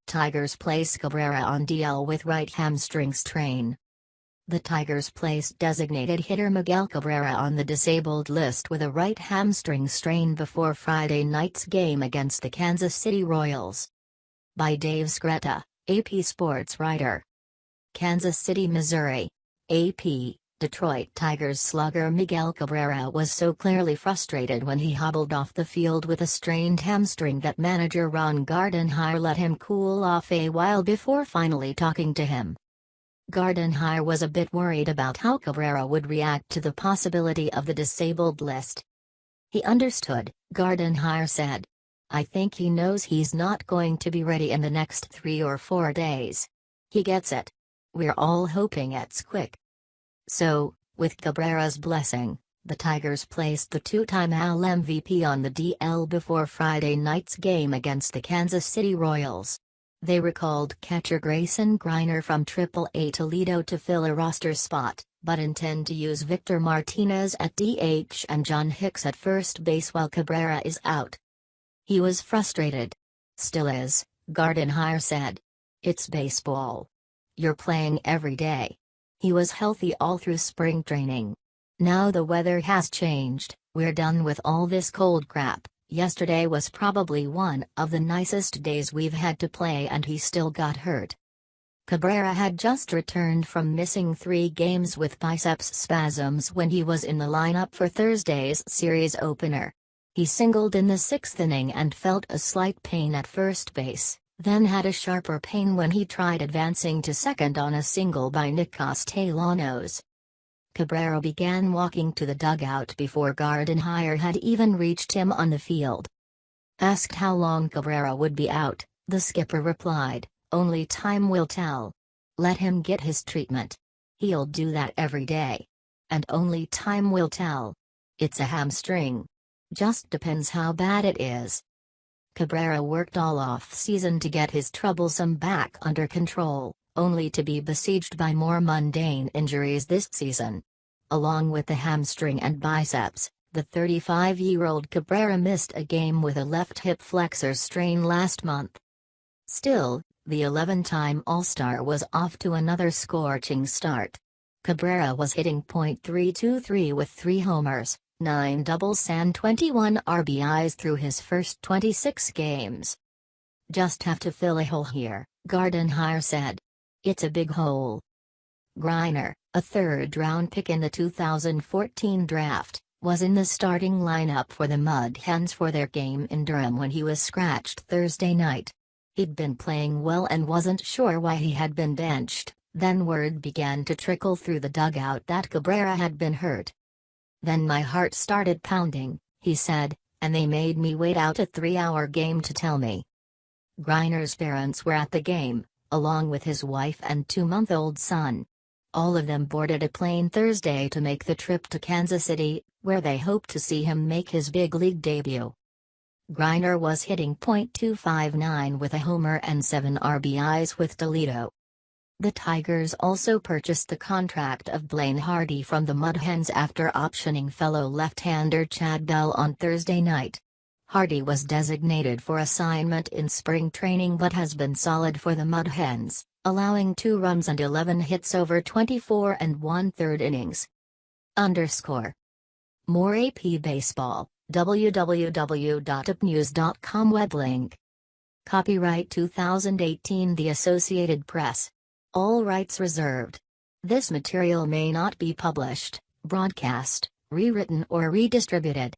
Tigers place Cabrera on DL with right hamstring strain. The Tigers placed designated hitter Miguel Cabrera on the disabled list with a right hamstring strain before Friday night's game against the Kansas City Royals. By Dave Scretta, AP Sports writer. Kansas City, Missouri. AP, Detroit Tigers slugger Miguel Cabrera was so clearly frustrated when he hobbled off the field with a strained hamstring that manager Ron Gardenhire let him cool off a while before finally talking to him. Gardenhire was a bit worried about how Cabrera would react to the possibility of the disabled list. He understood, Gardenhire said. I think he knows he's not going to be ready in the next 3 or 4 days. He gets it. We're all hoping it's quick. So, with Cabrera's blessing, the Tigers placed the two-time AL MVP on the DL before Friday night's game against the Kansas City Royals. They recalled catcher Grayson Greiner from AAA Toledo to fill a roster spot, but intend to use Victor Martinez at DH and John Hicks at first base while Cabrera is out. He was frustrated. Still is, Gardenhire said. It's baseball. You're playing every day. He was healthy all through spring training. Now the weather has changed, we're done with all this cold crap. Yesterday was probably one of the nicest days we've had to play and he still got hurt. Cabrera had just returned from missing 3 games with biceps spasms when he was in the lineup for Thursday's series opener. He singled in the 6th inning and felt a slight pain at first base, then had a sharper pain when he tried advancing to second on a single by Nick Castellanos. Cabrera began walking to the dugout before Gardenhire had even reached him on the field. Asked how long Cabrera would be out, the skipper replied, "Only time will tell. Let him get his treatment. He'll do that every day. And only time will tell. It's a hamstring. Just depends how bad it is." Cabrera worked all off-season to get his troublesome back under control, only to be besieged by more mundane injuries this season. Along with the hamstring and biceps, the 35-year-old Cabrera missed a game with a left hip flexor strain last month. Still, the 11-time All-Star was off to another scorching start. Cabrera was hitting .323 with 3 homers, 9 doubles and 21 RBIs through his first 26 games. Just have to fill a hole here, Gardenhire said. It's a big hole. Greiner, a third-round pick in the 2014 draft, was in the starting lineup for the Mud Hens for their game in Durham when he was scratched Thursday night. He'd been playing well and wasn't sure why he had been benched, then word began to trickle through the dugout that Cabrera had been hurt. Then my heart started pounding, he said, and they made me wait out a 3-hour game to tell me. Greiner's parents were at the game, along with his wife and 2-month-old son. All of them boarded a plane Thursday to make the trip to Kansas City, where they hope to see him make his big league debut. Greiner was hitting .259 with a homer and 7 RBIs with Toledo. The Tigers also purchased the contract of Blaine Hardy from the Mud Hens after optioning fellow left-hander Chad Bell on Thursday night. Hardy was designated for assignment in spring training but has been solid for the Mud Hens, allowing 2 runs and 11 hits over 24 1/3 innings. More AP Baseball, www.upnews.com web link. Copyright 2018 The Associated Press. All rights reserved. This material may not be published, broadcast, rewritten or redistributed.